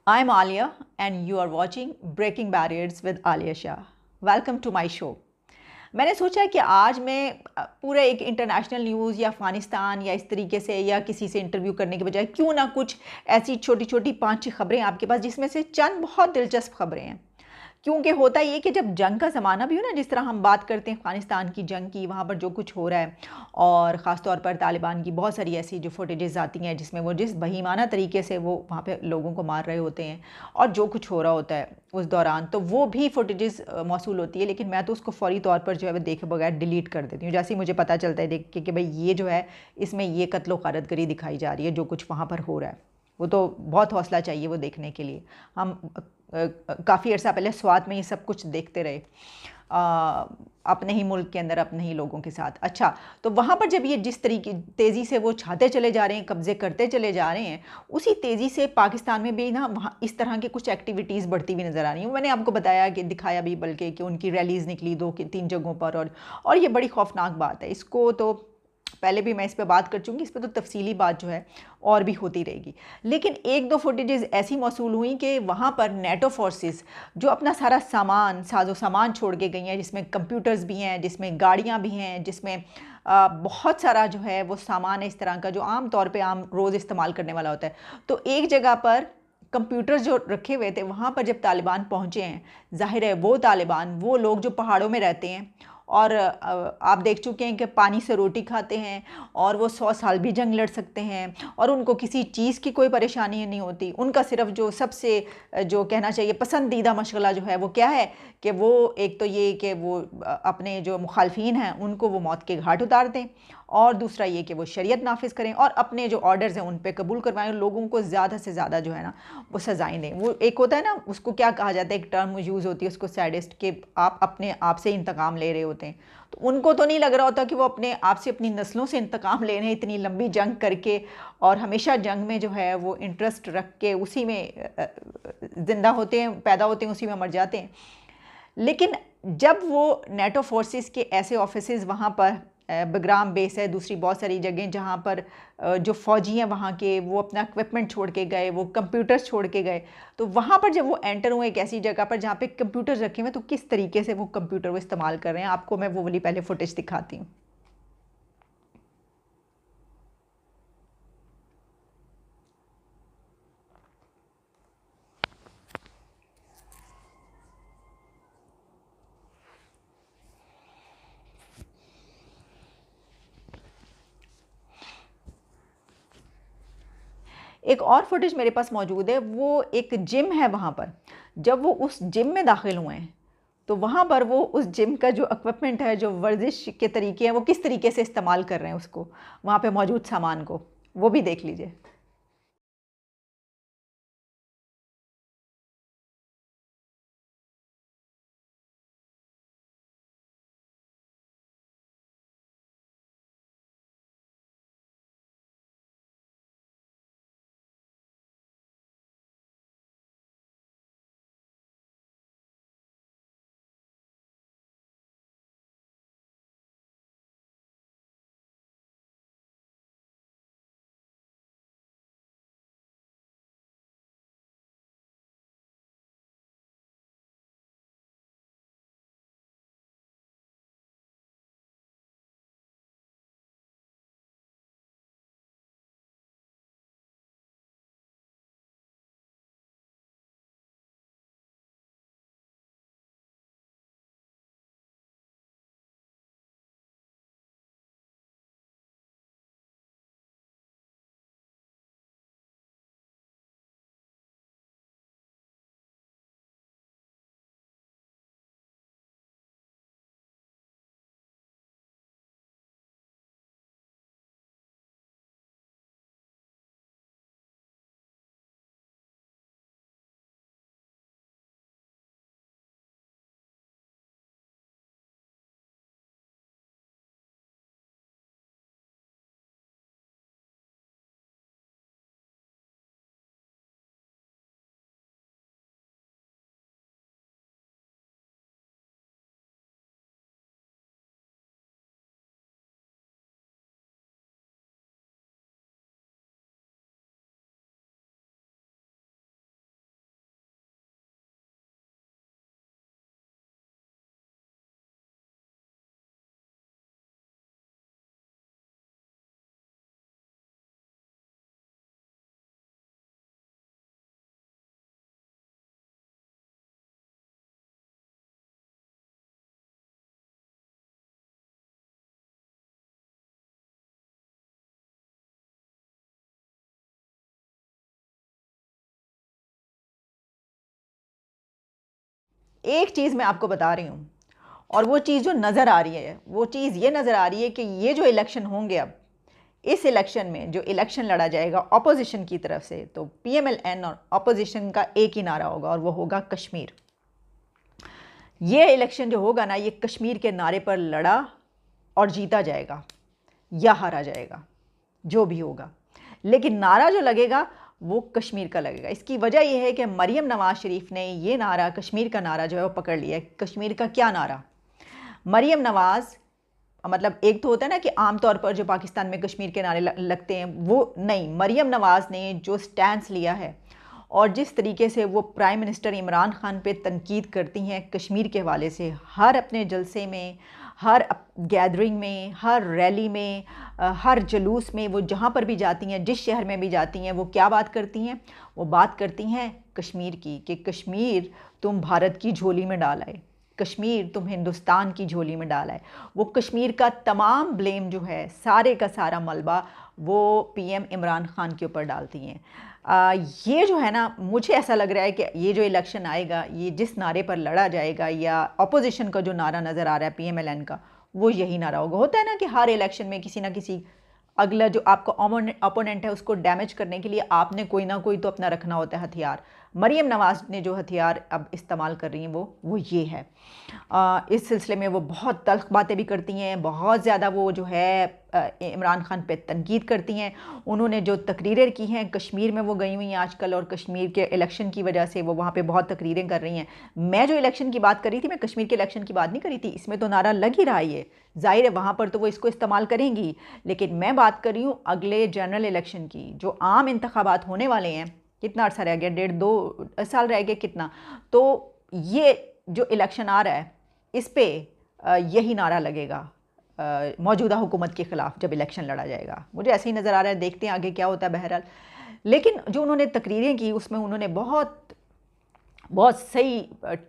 I'm Alia, and you are watching Breaking Barriers with Alia Shah. Welcome to my show. मैंने सोचा कि आज मैं पूरे एक इंटरनेशनल न्यूज़ या अफ़गानिस्तान या इस तरीके से या किसी से इंटरव्यू करने के बजाय क्यों ना कुछ ऐसी छोटी छोटी 5-6 खबरें आपके पास जिसमें से चंद बहुत दिलचस्प खबरें हैं। क्योंकि होता ये कि जब जंग का ज़माना भी हो ना, जिस तरह हम बात करते हैं अफ़गानिस्तान की जंग की, वहाँ पर जो कुछ हो रहा है और ख़ास तौर पर तालिबान की बहुत सारी ऐसी जो फुटेजेस आती हैं जिसमें वो जिस बहीमाना तरीके से वो वहाँ पे लोगों को मार रहे होते हैं और जो कुछ हो रहा होता है उस दौरान, तो वो भी फुटेजेस मौसूल होती है। लेकिन मैं तो उसको फ़ौरी तौर पर जो है वो देखे बगैर डिलीट कर देती हूँ जैसे ही मुझे पता चलता है देख के कि भाई ये जो है इसमें ये कत्लो ग़ारतगरी दिखाई जा रही है, जो कुछ वहाँ पर हो रहा है। वो तो बहुत हौसला चाहिए वो देखने के लिए। हम काफ़ी अर्सा पहले स्वात में ये सब कुछ देखते रहे, अपने ही मुल्क के अंदर अपने ही लोगों के साथ। अच्छा, तो वहाँ पर जब ये जिस तरीके तेज़ी से वो छाते चले जा रहे हैं, कब्ज़े करते चले जा रहे हैं, उसी तेज़ी से पाकिस्तान में भी ना वहाँ इस तरह की कुछ एक्टिविटीज़ बढ़ती हुई नज़र आ रही हैं। मैंने आपको बताया कि दिखाया भी, बल्कि कि उनकी रैलीज़ निकली 2-3 जगहों पर, और ये बड़ी खौफनाक बात है। इसको तो पहले भी मैं इस पे बात कर चुकी, इस पे तो तफसीली बात जो है और भी होती रहेगी। लेकिन एक दो फुटेजेस ऐसी मौसूल हुई कि वहाँ पर नेटो फोर्सेस जो अपना सारा सामान, साजो सामान छोड़ के गई हैं, जिसमें कंप्यूटर्स भी हैं, जिसमें गाड़ियाँ भी हैं, जिसमें बहुत सारा जो है वो सामान है इस तरह का जो आम तौर पे आम रोज़ इस्तेमाल करने वाला होता है। तो एक जगह पर कंप्यूटर्स जो रखे हुए थे, वहाँ पर जब तालिबान पहुँचे हैं, ज़ाहिर है वो तालिबान, वो लोग जो पहाड़ों में रहते हैं और आप देख चुके हैं कि पानी से रोटी खाते हैं और वो 100 साल भी जंग लड़ सकते हैं और उनको किसी चीज़ की कोई परेशानी नहीं होती। उनका सिर्फ जो सबसे जो कहना चाहिए पसंदीदा मशगला जो है वो क्या है कि वो एक तो ये कि वो अपने जो मुखालफिन हैं उनको वो मौत के घाट उतार दें, और दूसरा ये कि वो शरीयत नाफिज करें और अपने जो ऑर्डर्स हैं उन पे कबूल करवाएं, लोगों को ज़्यादा से ज़्यादा जो है ना वो सजाएं दें। वो एक होता है ना, उसको क्या कहा जाता है, एक टर्म यूज़ होती है उसको सैडिस्ट, कि आप अपने आप से इंतकाम ले रहे होते हैं। तो उनको तो नहीं लग रहा होता कि वो अपने आप से, अपनी नस्लों से इंतकाम ले रहे हैं इतनी लंबी जंग करके, और हमेशा जंग में जो है वो इंटरेस्ट रख के उसी में ज़िंदा होते हैं, पैदा होते हैं, उसी में मर जाते हैं। लेकिन जब वो नेटो फोर्सेस के ऐसे ऑफिसेज वहाँ पर, बग्राम बेस है, दूसरी बहुत सारी जगह जहाँ पर जो फ़ौजी हैं वहाँ के, वो अपना इक्विपमेंट छोड़ के गए, वो कंप्यूटर्स छोड़ के गए, तो वहाँ पर जब वो एंटर हुए एक ऐसी जगह पर जहाँ पे कंप्यूटर्स रखे हुए, तो किस तरीके से वो कंप्यूटर वो इस्तेमाल कर रहे हैं, आपको मैं वो वाली पहले फुटेज दिखाती हूँ। एक और फुटेज मेरे पास मौजूद है, वो एक जिम है वहाँ पर। जब वो उस जिम में दाखिल हुए हैं, तो वहाँ पर वो उस जिम का जो इक्विपमेंट है, जो वर्जिश के तरीके हैं, वो किस तरीके से इस्तेमाल कर रहे हैं उसको, वहाँ पे मौजूद सामान को, वो भी देख लीजिए। एक चीज़ मैं आपको बता रही हूँ, और वो चीज़ जो नज़र आ रही है, वो चीज़ ये नज़र आ रही है कि ये जो इलेक्शन होंगे, अब इस इलेक्शन में जो इलेक्शन लड़ा जाएगा ऑपोजिशन की तरफ से, तो PMLN और ऑपोजिशन का एक ही नारा होगा, और वो होगा कश्मीर। ये इलेक्शन जो होगा ना, ये कश्मीर के नारे पर लड़ा और जीता जाएगा या हारा जाएगा, जो भी होगा, लेकिन नारा जो लगेगा वो कश्मीर का लगेगा। इसकी वजह यह है कि मरियम नवाज शरीफ ने ये नारा, कश्मीर का नारा जो है वो पकड़ लिया है। कश्मीर का क्या नारा? मरियम नवाज, मतलब एक तो होता है ना कि आमतौर पर जो पाकिस्तान में कश्मीर के नारे लगते हैं, वो नहीं, मरियम नवाज ने जो स्टैंड लिया है और जिस तरीके से वो प्राइम मिनिस्टर इमरान खान पे तनकीद करती हैं कश्मीर के हवाले से, हर अपने जलसे में, हर गैदरिंग में, हर रैली में, हर जुलूस में, वो जहाँ पर भी जाती हैं, जिस शहर में भी जाती हैं, वो क्या बात करती हैं? वो बात करती हैं कश्मीर की, कि कश्मीर तुम भारत की झोली में डाल आए, कश्मीर तुम हिंदुस्तान की झोली में डाला है। वो कश्मीर का तमाम ब्लेम जो है, सारे का सारा मलबा वो PM इमरान खान के ऊपर डालती हैं। ये जो है ना, मुझे ऐसा लग रहा है कि ये जो इलेक्शन आएगा, ये जिस नारे पर लड़ा जाएगा, या अपोजिशन का जो नारा नज़र आ रहा है PMLN का, वो यही नारा होगा। होता है ना कि हर इलेक्शन में किसी ना किसी अगला जो आपका ओपोनेंट है उसको डैमेज करने के लिए आपने कोई ना कोई तो अपना रखना होता है हथियार। मरियम नवाज ने जो हथियार अब इस्तेमाल कर रही हैं वो ये है। इस सिलसिले में वो बहुत तल्ख बातें भी करती हैं, बहुत ज़्यादा वो जो है इमरान खान पे तनकीद करती हैं। उन्होंने जो तकरीरें की हैं, कश्मीर में वो गई हुई हैं आजकल, और कश्मीर के इलेक्शन की वजह से वो वहाँ पे बहुत तकरीरें कर रही हैं। मैं जो इलेक्शन की बात कर रही थी, मैं कश्मीर के इलेक्शन की बात नहीं करी थी। इसमें तो नारा लग ही रहा है, ये ज़ाहिर है वहाँ पर तो वो इसको इस्तेमाल करेंगी, लेकिन मैं बात कर रही हूँ अगले जनरल इलेक्शन की, जो आम इंतखाबात होने वाले हैं। कितना अर्सा रह गया? 1.5-2 साल रह गए, कितना? तो ये जो इलेक्शन आ रहा है, इस पर यही नारा लगेगा मौजूदा हुकूमत के ख़िलाफ़ जब इलेक्शन लड़ा जाएगा। मुझे ऐसे ही नज़र आ रहा है, देखते हैं आगे क्या होता है। बहरहाल, लेकिन जो उन्होंने तकरीरें की उसमें उन्होंने बहुत बहुत सही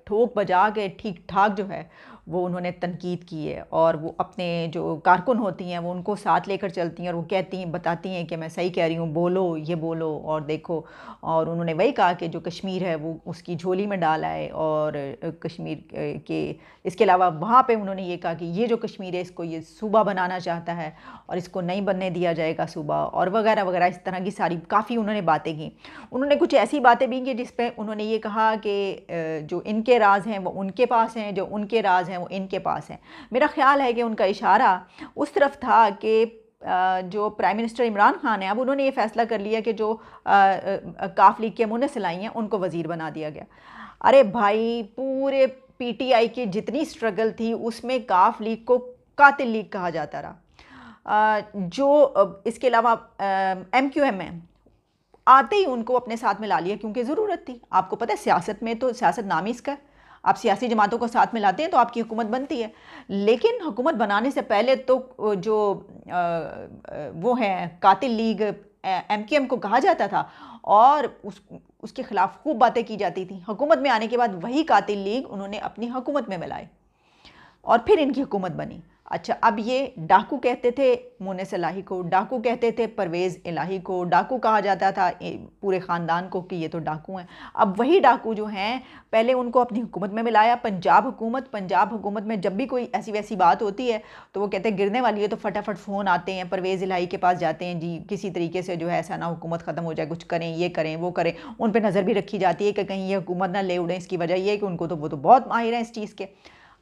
ठोक बजा के ठीक ठाक जो है वो उन्होंने तनकीद की है, और वो अपने जो कारकुन होती हैं वो उनको साथ लेकर चलती हैं, और वो कहती हैं, बताती हैं कि मैं सही कह रही हूँ, बोलो, ये बोलो और देखो। और उन्होंने वही कहा कि जो कश्मीर है वो उसकी झोली में डाला है, और कश्मीर के इसके अलावा वहाँ पे उन्होंने ये कहा कि ये जो कश्मीर है इसको ये सूबा बनाना चाहता है और इसको नहीं बनने दिया जाएगा सूबा, और वगैरह वगैरह, इस तरह की सारी काफ़ी उन्होंने बातें की। उन्होंने कुछ ऐसी बातें भी की जिस पर उन्होंने ये कहा कि जो इनके राज हैं वो उनके पास हैं, जो उनके राज हैं वो इनके पास हैं। मेरा ख्याल है कि उनका इशारा उस तरफ था कि जो प्राइम मिनिस्टर इमरान खान है, अब उन्होंने ये फ़ैसला कर लिया कि जो काफ लीग के मुनसिलाई हैं उनको वज़ीर बना दिया गया। अरे भाई, पूरे PTI की जितनी स्ट्रगल थी उसमें काफ लीग को कातिल लीग कहा जाता रहा। जो इसके अलावा MQM है, आते ही उनको अपने साथ में ला लिया क्योंकि ज़रूरत थी। आपको पता है सियासत में तो सियासत नाम ही इसका है, आप सियासी जमातों को साथ में लाते हैं तो आपकी हुकूमत बनती है। लेकिन हुकूमत बनाने से पहले तो जो वो है कातिल लीग MQM को कहा जाता था, और उसके ख़िलाफ़ खूब बातें की जाती थी। हुकूमत में आने के बाद वही कातिल लीग उन्होंने अपनी हुकूमत में मिलाई और फिर इनकी हुकूमत बनी। अच्छा, अब ये डाकू कहते थे मुनिस इलाही को, डाकू कहते थे परवेज़ इलाही को, डाकू कहा जाता था पूरे ख़ानदान को कि ये तो डाकू हैं। अब वही डाकू जो हैं, पहले उनको अपनी हुकूमत में मिलाया। पंजाब हुकूमत में जब भी कोई ऐसी वैसी बात होती है तो वो कहते हैं गिरने वाली है, तो फटाफट फ़ोन आते हैं, परवेज़ इलाही के पास जाते हैं, जी किसी तरीके से जो है ऐसा ना हुकूमत ख़त्म हो जाए, कुछ करें, ये करें वो करें। उन पर नज़र भी रखी जाती है कि कहीं ये हुकूमत ना ले उड़ें। इसकी वजह यह है कि उनको तो वो तो बहुत माहिर हैं इस चीज़ के।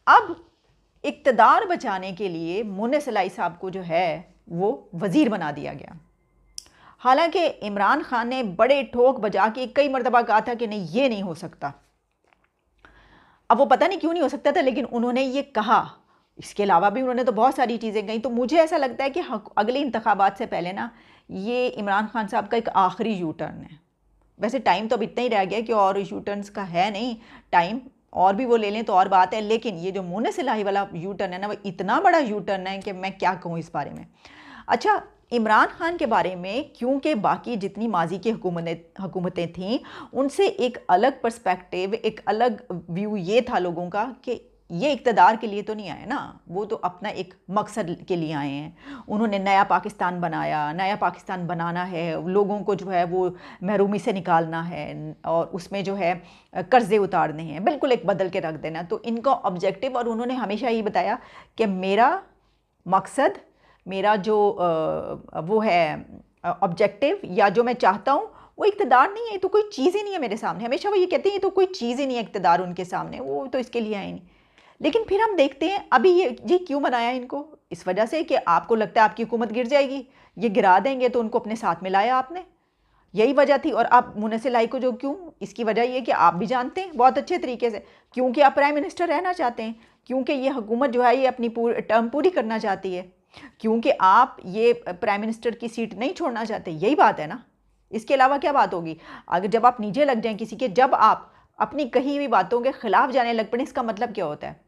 अब इक़्तिदार बचाने के लिए मुनिस इलाही साहब को जो है वो वज़ीर बना दिया गया। हालांकि इमरान खान ने बड़े ठोक बजा के कई मरतबा कहा था कि नहीं, ये नहीं हो सकता। अब वो पता नहीं क्यों नहीं हो सकता था, लेकिन उन्होंने ये कहा। इसके अलावा भी उन्होंने तो बहुत सारी चीज़ें कही। तो मुझे ऐसा लगता है कि अगले इंतखाबात से पहले ना, ये इमरान खान साहब का एक आखिरी यू टर्न है। वैसे टाइम तो अब इतना ही रह गया कि और यू टर्न्स का है नहीं टाइम, और भी वो ले लें तो और बात है। लेकिन ये जो मुनिस इलाही वाला यू टर्न है ना, वो इतना बड़ा यू टर्न है कि मैं क्या कहूँ इस बारे में। अच्छा, इमरान खान के बारे में, क्योंकि बाकी जितनी माजी की हुकूमतें थीं उनसे एक अलग पर्सपेक्टिव, एक अलग व्यू ये था लोगों का कि ये इक़्तिदार के लिए तो नहीं आए ना, वो तो अपना एक मकसद के लिए आए हैं। उन्होंने नया पाकिस्तान बनाया, नया पाकिस्तान बनाना है, लोगों को जो है वो महरूमी से निकालना है और उसमें जो है कर्ज़े उतारने हैं, बिल्कुल एक बदल के रख देना। तो इनका ऑब्जेक्टिव, और उन्होंने हमेशा ये बताया कि मेरा मकसद, मेरा जो वो है ऑब्जेक्टिव या जो मैं चाहता हूँ वो इक़्तिदार नहीं है, ये तो कोई चीज़ ही नहीं है मेरे सामने। हमेशा वो ये कहते हैं ये तो कोई चीज़ ही नहीं है इक़्तिदार उनके सामने, वो तो इसके लिए आए नहीं। लेकिन फिर हम देखते हैं अभी ये क्यों बनाया इनको, इस वजह से कि आपको लगता है आपकी हुकूमत गिर जाएगी, ये गिरा देंगे तो उनको अपने साथ में लाया आपने, यही वजह थी। और अब मुनस्सिर लाई को जो क्यों, इसकी वजह ये कि आप भी जानते हैं बहुत अच्छे तरीके से, क्योंकि आप प्राइम मिनिस्टर रहना चाहते हैं, क्योंकि ये हुकूमत जो है ये अपनी टर्म पूरी करना चाहती है, क्योंकि आप ये प्राइम मिनिस्टर की सीट नहीं छोड़ना चाहते, यही बात है ना। इसके अलावा क्या बात होगी? अगर जब आप नीचे लग जाएं किसी के, जब आप अपनी कही हुई बातों के ख़िलाफ़ जाने लग पड़े, इसका मतलब क्या होता है?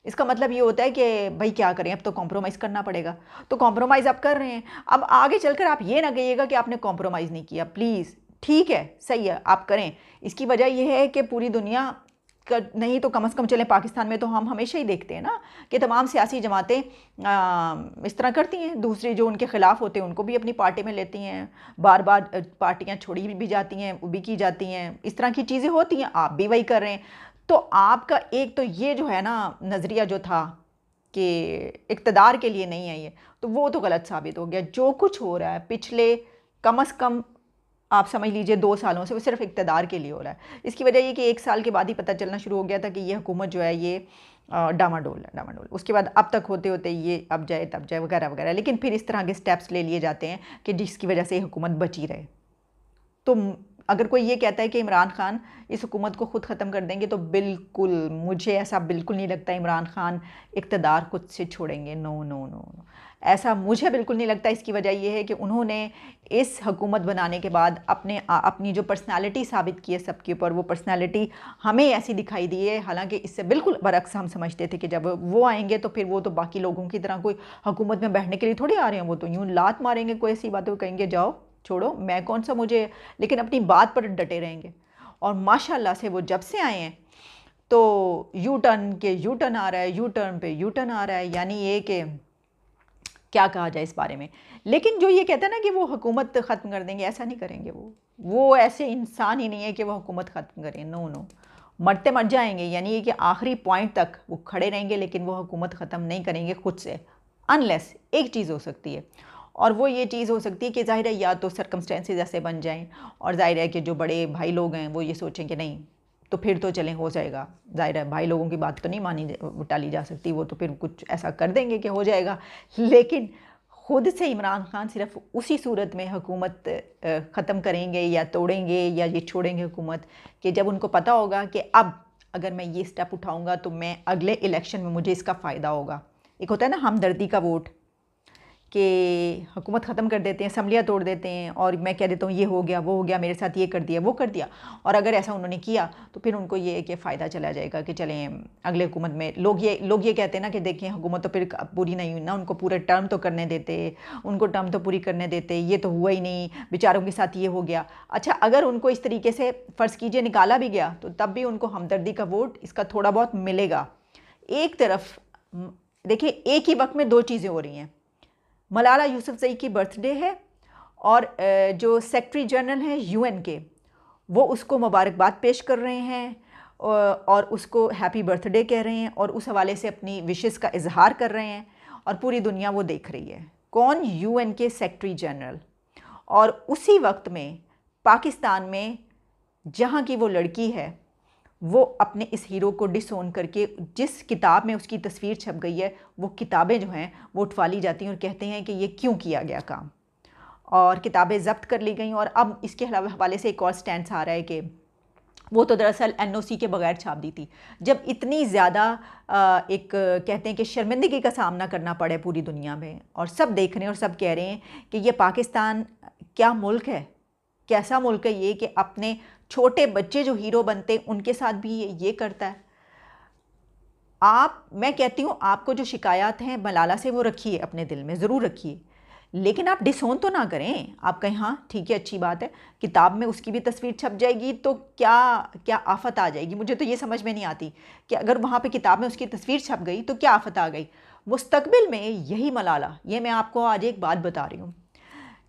इसका मतलब ये होता है कि भाई क्या करें, अब तो कॉम्प्रोमाइज़ करना पड़ेगा। तो कॉम्प्रोमाइज़ आप कर रहे हैं, अब आगे चलकर आप ये ना कहिएगा कि आपने कॉम्प्रोमाइज़ नहीं किया, प्लीज़। ठीक है, सही है, आप करें। इसकी वजह यह है कि पूरी दुनिया का नहीं तो कम से कम चलें, पाकिस्तान में तो हम हमेशा ही देखते हैं ना कि तमाम सियासी जमातें इस तरह करती हैं, दूसरे जो उनके ख़िलाफ़ होते हैं उनको भी अपनी पार्टी में लेती हैं, बार बार पार्टियां छोड़ी भी जाती हैं, वो भी की जाती हैं, इस तरह की चीज़ें होती हैं। आप भी वही कर रहे हैं। तो आपका एक तो ये जो है ना नज़रिया जो था कि इक़्तिदार के लिए नहीं है ये, तो वो तो गलत साबित हो गया। जो कुछ हो रहा है पिछले कम से कम आप समझ लीजिए 2 सालों से, वो सिर्फ इक़्तिदार के लिए हो रहा है। इसकी वजह ये कि 1 साल के बाद ही पता चलना शुरू हो गया था कि ये हुकूमत जो है ये डामाडोल है, डामाडोल। उसके बाद अब तक होते होते ये अब जाए तब जाए वगैरह वगैरह, लेकिन फिर इस तरह के स्टेप्स ले लिए जाते हैं कि जिसकी वजह से हुकूमत बची रहे। तो अगर कोई ये कहता है कि इमरान खान इस हुकूमत को ख़ुद ख़त्म कर देंगे, तो बिल्कुल मुझे ऐसा बिल्कुल नहीं लगता इमरान खान इक़्तिदार खुद से छोड़ेंगे। नो नो नो नो, ऐसा मुझे बिल्कुल नहीं लगता। इसकी वजह यह है कि उन्होंने इस हुकूमत बनाने के बाद अपनी जो पर्सनालिटी साबित की है सबके ऊपर, वो पर्सनालिटी हमें ऐसी दिखाई दी है। हालांकि इससे बिल्कुल बरअक्स हम समझते थे कि जब वो आएंगे तो फिर वो तो बाकी लोगों की तरह कोई हुकूमत में बैठने के लिए थोड़ी आ रहे हैं, वो तो यूँ लात मारेंगे, कोई ऐसी बातें कहेंगे जाओ छोड़ो, मैं कौन सा मुझे, लेकिन अपनी बात पर डटे रहेंगे। और माशाल्लाह से वो जब से आए हैं तो यू टर्न आ रहा है, यू टर्न पे यू टर्न आ रहा है। यानी ये कि क्या कहा जाए इस बारे में। लेकिन जो ये कहते हैं ना कि वो हुकूमत ख़त्म कर देंगे, ऐसा नहीं करेंगे। वो ऐसे इंसान ही नहीं है कि वो हुकूमत ख़त्म करें। नो नो, मरते मर जाएंगे, यानी ये कि आखिरी पॉइंट तक वो खड़े रहेंगे, लेकिन वो हुकूमत ख़त्म नहीं करेंगे खुद से। अनलेस एक चीज़ हो सकती है, और वो ये चीज़ हो सकती है कि ज़ाहिर है या तो सर्कमस्टेंसेस ऐसे बन जाएं, और ज़ाहिर है कि जो बड़े भाई लोग हैं वो ये सोचें कि नहीं तो फिर तो चलें हो जाएगा। ज़ाहिर है भाई लोगों की बात तो नहीं टाली जा सकती, वो तो फिर कुछ ऐसा कर देंगे कि हो जाएगा। लेकिन खुद से इमरान खान सिर्फ उसी सूरत में हुकूमत ख़त्म करेंगे या तोड़ेंगे या ये छोड़ेंगे हुकूमत कि जब उनको पता होगा कि अब अगर मैं ये स्टेप उठाऊँगा तो मैं अगले इलेक्शन में मुझे इसका फ़ायदा होगा। एक होता है ना हमदर्दी का वोट, कि हुकूमत ख़त्म कर देते हैं, असम्बलियाँ तोड़ देते हैं, और मैं कह देता हूँ ये हो गया वो हो गया, मेरे साथ ये कर दिया वो कर दिया। और अगर ऐसा उन्होंने किया तो फिर उनको ये कि फ़ायदा चला जाएगा कि चलें अगले हुकूमत में। लोग ये कहते हैं ना कि देखें हुकूमत तो फिर पूरी नहीं हुई ना, उनको पूरे टर्म तो करने देते, उनको टर्म तो पूरी करने देते, ये तो हुआ ही नहीं, बेचारों के साथ ये हो गया। अच्छा, अगर उनको इस तरीके से फ़र्ज़ कीजिए निकाला भी गया तो तब भी उनको हमदर्दी का वोट इसका थोड़ा बहुत मिलेगा। एक तरफ देखिए एक ही वक्त में दो चीज़ें हो रही हैं। मलाला यूसुफ़ज़ई की बर्थडे है, और जो सेक्रेटरी जनरल हैं यूएन के, वो उसको मुबारकबाद पेश कर रहे हैं और उसको हैप्पी बर्थडे कह रहे हैं, और उस हवाले से अपनी विशेस का इजहार कर रहे हैं, और पूरी दुनिया वो देख रही है। कौन? यूएन के सेक्रेटरी जनरल। और उसी वक्त में पाकिस्तान में जहाँ की वो लड़की है, वो अपने इस हीरो को डिसोन करके, जिस किताब में उसकी तस्वीर छप गई है, वो किताबें जो हैं वो उठवा ली जाती हैं और कहते हैं कि ये क्यों किया गया काम, और किताबें ज़ब्त कर ली गई। और अब इसके हवाले से एक और स्टैंड आ रहा है कि वो तो दरअसल एनओसी के बगैर छाप दी थी। जब इतनी ज़्यादा एक कहते हैं कि शर्मिंदगी का सामना करना पड़े पूरी दुनिया में, और सब देख रहे हैं और सब कह रहे हैं कि ये पाकिस्तान क्या मुल्क है, कैसा मुल्क है ये, कि अपने छोटे बच्चे जो हीरो बनते हैं उनके साथ भी ये करता है। मैं कहती हूँ आपको जो शिकायत हैं मलाला से वो रखिए, अपने दिल में ज़रूर रखिए, लेकिन आप डिसोन तो ना करें। आप कहें हाँ ठीक है, अच्छी बात है, किताब में उसकी भी तस्वीर छप जाएगी तो क्या क्या आफत आ जाएगी। मुझे तो ये समझ में नहीं आती कि अगर वहाँ पे किताब में उसकी तस्वीर छप गई तो क्या आफत आ गई। मुस्तकबिल में यही मलाला, ये मैं आपको आज एक बात बता रही हूँ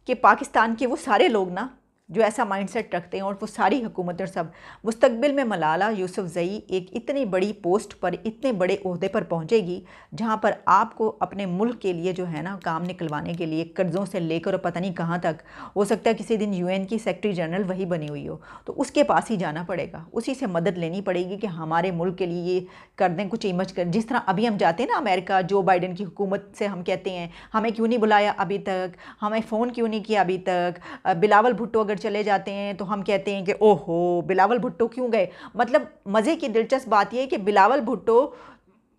कि पाकिस्तान के वो सारे लोग ना जो ऐसा माइंडसेट रखते हैं, और वो सारी हुकूमतें सब, मुस्तकबिल में मलाला यूसुफजई एक इतनी बड़ी पोस्ट पर, इतने बड़े ओहदे पर पहुंचेगी जहां पर आपको अपने मुल्क के लिए जो है ना काम निकलवाने के लिए कर्ज़ों से लेकर और पता नहीं कहां तक, हो सकता है किसी दिन यूएन की सेक्रेटरी जनरल वही बनी हुई हो, तो उसके पास ही जाना पड़ेगा, उसी से मदद लेनी पड़ेगी कि हमारे मुल्क के लिए ये कर दें कुछ इमज कर। जिस तरह अभी हम जाते हैं ना अमेरिका, जो बाइडन की हुकूमत से हम कहते हैं हमें क्यों नहीं बुलाया अभी तक, हमें फ़ोन क्यों नहीं किया अभी तक। बिलावल भुट्टो अगर चले जाते हैं तो हम कहते हैं कि ओहो बिलावल भुट्टो क्यों गए। मतलब मज़े की दिलचस्प बात यह है कि बिलावल भुट्टो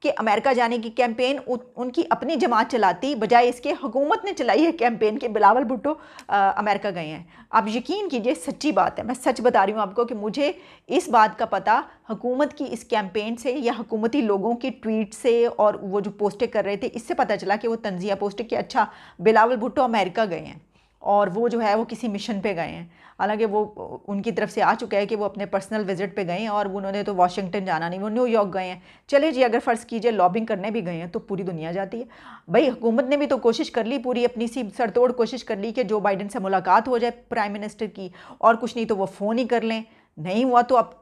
के अमेरिका जाने की कैंपेन उनकी अपनी जमात चलाती, बजाय इसके हुकूमत ने चलाई है कैंपेन कि बिलावल भुट्टो अमेरिका गए हैं। आप यकीन कीजिए, सच्ची बात है, मैं सच बता रही हूँ आपको कि मुझे इस बात का पता हुकूमत की इस कैंपेन से या हुकूमती लोगों की ट्वीट से और वो जो पोस्टें कर रहे थे इससे पता चला कि वो तंजिया पोस्टें कि अच्छा बिलावल भुट्टो अमेरिका गए हैं और वो जो है वो किसी मिशन पे गए हैं। हालांकि वो उनकी तरफ से आ चुका है कि वो अपने पर्सनल विजिट पे गए हैं और उन्होंने तो वाशिंगटन जाना नहीं, वो न्यूयॉर्क गए हैं। चले जी, अगर फ़र्ज़ कीजिए लॉबिंग करने भी गए हैं तो पूरी दुनिया जाती है भाई। हुकूमत ने भी तो कोशिश कर ली, पूरी अपनी सी सरतोड़ कोशिश कर ली कि जो बाइडन से मुलाकात हो जाए प्राइम मिनिस्टर की, और कुछ नहीं तो वो फ़ोन ही कर लें। नहीं हुआ तो अब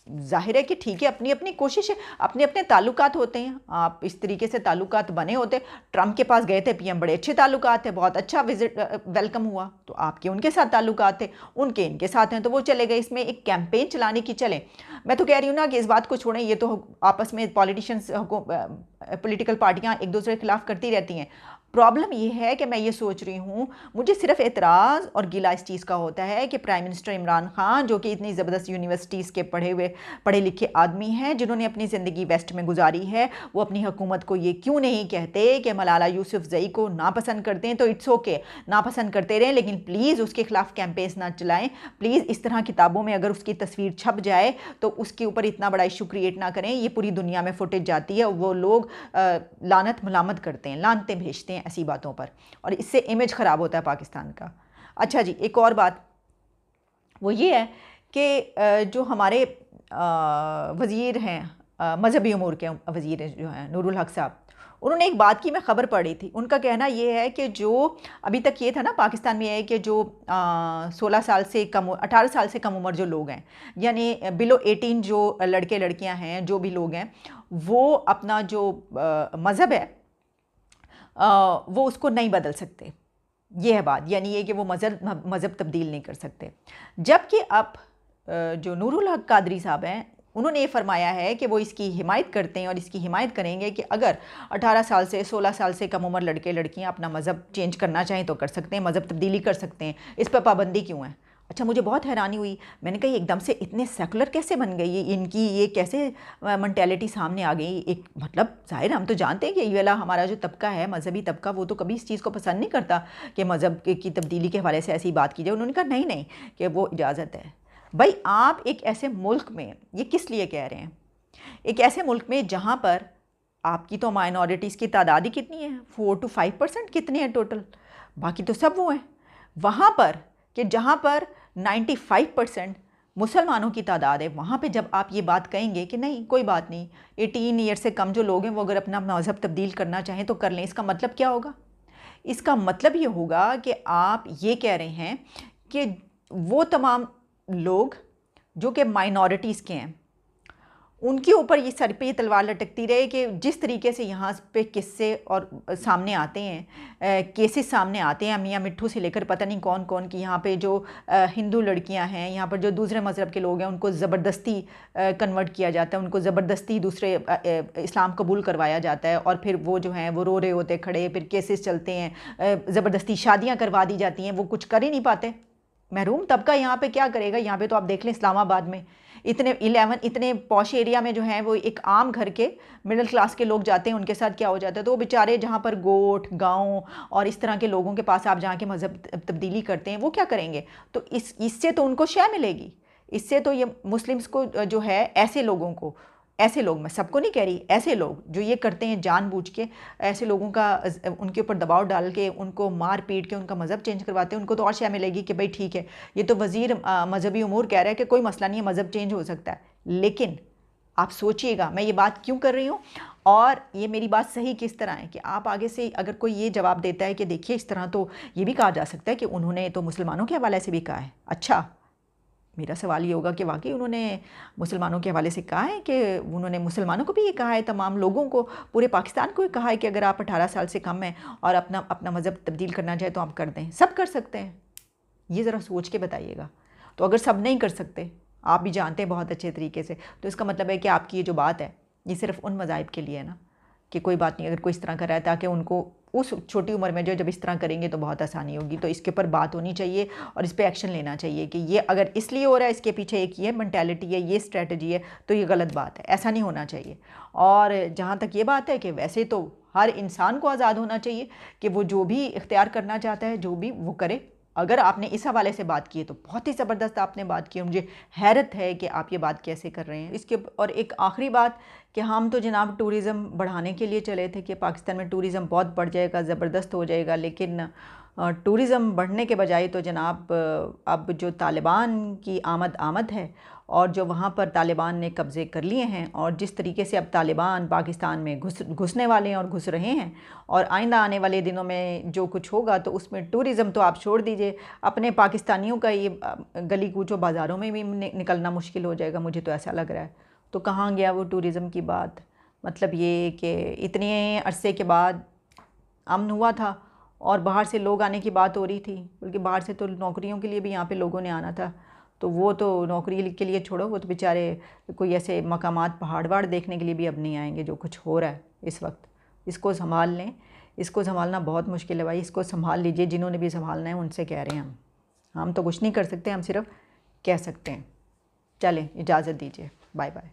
जाहिर है कि ठीक है, अपनी अपनी कोशिश है, अपने अपने ताल्लुकात होते हैं। आप इस तरीके से ताल्लुकात बने होते, ट्रंप के पास गए थे पीएम, बड़े अच्छे ताल्लुकात थे, बहुत अच्छा विजिट वेलकम हुआ, तो आपके उनके साथ ताल्लुकात थे, उनके इनके साथ हैं तो वो चले गए। इसमें एक कैंपेन चलाने की चले, मैं तो कह रही हूँ ना कि इस बात को छोड़ें, ये तो आपस में पॉलिटिशियंस पॉलिटिकल पार्टियाँ एक दूसरे के खिलाफ करती रहती हैं। प्रॉब्लम ये है कि मैं ये सोच रही हूँ, मुझे सिर्फ एतराज़ और गिला इस चीज़ का होता है कि प्राइम मिनिस्टर इमरान खान, जो कि इतनी ज़बरदस्त यूनिवर्सिटीज़ के पढ़े लिखे आदमी हैं जिन्होंने अपनी ज़िंदगी वेस्ट में गुजारी है, वो अपनी हुकूमत को ये क्यों नहीं कहते कि मलाला यूसुफजई को नापसंद करते हैं तो इट्स ओके, नापसंद करते रहें, लेकिन प्लीज़ उसके खिलाफ कैंपेन्स ना चलाएँ। प्लीज़ इस तरह किताबों में अगर उसकी तस्वीर छप जाए तो उसके ऊपर इतना बड़ा इशू क्रिएट ना करें। ये पूरी दुनिया में फुटेज जाती है, वो लोग लानत मलामत करते हैं, लानतें भेजते हैं ऐसी बातों पर, और इससे इमेज ख़राब होता है पाकिस्तान का। अच्छा जी, एक और बात वो ये है कि जो हमारे वज़ीर हैं, मजहबी उमूर के वज़ीर जो हैं नूरुल हक साहब, उन्होंने एक बात की, मैं ख़बर पढ़ी थी, उनका कहना ये है कि जो अभी तक ये था ना पाकिस्तान में, है कि जो 16 साल से कम 18 साल से कम उम्र जो लोग हैं, यानी बिलो 18 जो लड़के लड़कियां हैं, जो भी लोग हैं, वो अपना जो मज़हब है वो उसको नहीं बदल सकते। ये है बात, यानी ये कि वो मज़हब तब्दील नहीं कर सकते। जबकि अब जो नूरुल हक कादरी साहब हैं, उन्होंने ये फरमाया है कि वो इसकी हिमायत करते हैं और इसकी हिमायत करेंगे कि अगर 18 साल से 16 साल से कम उम्र लड़के लड़कियां अपना मज़हब चेंज करना चाहें तो कर सकते हैं, मज़हब तब्दीली कर सकते हैं, इस पर पाबंदी क्यों है। अच्छा, मुझे बहुत हैरानी हुई, मैंने कहा एकदम से इतने सेकुलर कैसे बन गई, इनकी ये कैसे मेंटालिटी सामने आ गई। एक मतलब जाहिर हम तो जानते हैं कि ये वाला हमारा जो तबका है, मजहबी तबका, वो तो कभी इस चीज़ को पसंद नहीं करता कि मज़हब की तब्दीली के हवाले से ऐसी बात की जाए। उन्होंने कहा नहीं नहीं, कि वो इजाज़त है। भाई आप एक ऐसे मुल्क में, ये किस लिए कह रहे हैं, एक ऐसे मुल्क में जहाँ पर आपकी तो माइनॉरिटीज़ की तादाद ही कितनी है, 4 to 5% कितने हैं टोटल, बाकी तो सब वो हैं, वहाँ पर कि जहाँ पर 95% मुसलमानों की तादाद है, वहाँ पे जब आप ये बात कहेंगे कि नहीं कोई बात नहीं, 18 ईयर से कम जो लोग हैं वो अगर अपना मज़हब तब्दील करना चाहें तो कर लें, इसका मतलब क्या होगा। इसका मतलब ये होगा कि आप ये कह रहे हैं कि वो तमाम लोग जो कि माइनॉरिटीज़ के हैं, उनके ऊपर ये सर पे ये तलवार लटकती रहे कि जिस तरीके से यहाँ पे किस्से और सामने आते हैं, केसेस सामने आते हैं, मियाँ मिट्ठू से लेकर पता नहीं कौन कौन की, यहाँ पे जो हिंदू लड़कियाँ हैं, यहाँ पर जो दूसरे मज़हब के लोग हैं, उनको ज़बरदस्ती कन्वर्ट किया जाता है, उनको ज़बरदस्ती दूसरे इस्लाम कबूल करवाया जाता है, और फिर वो जो हैं वो रो रहे होते खड़े, फिर केसेस चलते हैं, ज़बरदस्ती शादियाँ करवा दी जाती हैं, वो कुछ कर ही नहीं पाते। महरूम तबका यहाँ पे क्या करेगा। यहाँ पे तो आप देख लें इस्लामाबाद में इतने पॉश एरिया में जो हैं वो एक आम घर के मिडिल क्लास के लोग जाते हैं, उनके साथ क्या हो जाता है, तो वो बेचारे जहाँ पर गोट गांव और इस तरह के लोगों के पास आप जहाँ के मज़हब तब्दीली करते हैं, वो क्या करेंगे। तो इससे तो उनको शय मिलेगी, इससे तो ये मुस्लिम्स को जो है, ऐसे लोगों को ऐसे लोग, मैं सबको नहीं कह रही, ऐसे लोग जो ये करते हैं जानबूझ के, ऐसे लोगों का उनके ऊपर दबाव डाल के उनको मार पीट के उनका मज़हब चेंज करवाते हैं, उनको तो और शय मिलेगी कि भाई ठीक है ये तो वज़ीर मजहबी उमूर कह रहा है कि कोई मसला नहीं है, मज़हब चेंज हो सकता है। लेकिन आप सोचिएगा मैं ये बात क्यों कर रही हूँ, और ये मेरी बात सही किस तरह है कि आप आगे से अगर कोई ये जवाब देता है कि देखिए इस तरह तो ये भी कहा जा सकता है कि उन्होंने तो मुसलमानों के हवाले से भी कहा है। अच्छा, मेरा सवाल ये होगा कि वाकई उन्होंने मुसलमानों के हवाले से कहा है कि उन्होंने मुसलमानों को भी ये कहा है, तमाम लोगों को, पूरे पाकिस्तान को ये कहा है कि अगर आप 18 साल से कम हैं और अपना अपना मज़हब तब्दील करना चाहे तो आप कर दें? सब कर सकते हैं, ये ज़रा सोच के बताइएगा। तो अगर सब नहीं कर सकते, आप भी जानते हैं बहुत अच्छे तरीके से, तो इसका मतलब है कि आपकी ये जो बात है ये सिर्फ उन मज़ाहिब के लिए है ना, कि कोई बात नहीं अगर कोई इस तरह कर रहा है, ताकि उनको उस छोटी उम्र में जो जब इस तरह करेंगे तो बहुत आसानी होगी। तो इसके ऊपर बात होनी चाहिए और इस पर एक्शन लेना चाहिए कि ये अगर इसलिए हो रहा है, इसके पीछे एक ये मेंटालिटी है, ये स्ट्रेटजी है, तो ये गलत बात है, ऐसा नहीं होना चाहिए। और जहाँ तक ये बात है कि वैसे तो हर इंसान को आज़ाद होना चाहिए कि वो जो भी इख्तियार करना चाहता है जो भी वो करे। अगर आपने इस हवाले से बात की है तो बहुत ही ज़बरदस्त आपने बात की, मुझे हैरत है कि आप ये बात कैसे कर रहे हैं इसके। और एक आखिरी बात कि हम तो जनाब टूरिज़म बढ़ाने के लिए चले थे कि पाकिस्तान में टूरिज़म बहुत बढ़ जाएगा, ज़बरदस्त हो जाएगा, लेकिन टूरिज़म बढ़ने के बजाय तो जनाब अब जो तालिबान की आमद है और जो वहाँ पर तालिबान ने कब्ज़े कर लिए हैं और जिस तरीके से अब तालिबान पाकिस्तान में घुसने वाले हैं और घुस रहे हैं, और आइंदा आने वाले दिनों में जो कुछ होगा तो उसमें टूरिज़म तो आप छोड़ दीजिए, अपने पाकिस्तानियों का ये गली कूचों बाज़ारों में भी निकलना मुश्किल हो जाएगा, मुझे तो ऐसा लग रहा है। तो कहाँ गया वो टूरिज़म की बात? मतलब ये कि इतने अरसे के बाद अमन हुआ था और बाहर से लोग आने की बात हो रही थी, बल्कि बाहर से तो नौकरियों के लिए भी यहाँ पे लोगों ने आना था, तो वो तो नौकरी के लिए छोड़ो, वो तो बेचारे कोई ऐसे मकामात पहाड़ वहाड़ देखने के लिए भी अब नहीं आएंगे जो कुछ हो रहा है इस वक्त। इसको संभाल लें, इसको संभालना बहुत मुश्किल है भाई, इसको संभाल लीजिए, जिन्होंने भी संभालना है उनसे कह रहे हैं हम तो कुछ नहीं कर सकते, हम सिर्फ कह सकते हैं। चलें, इजाज़त दीजिए, बाय बाय।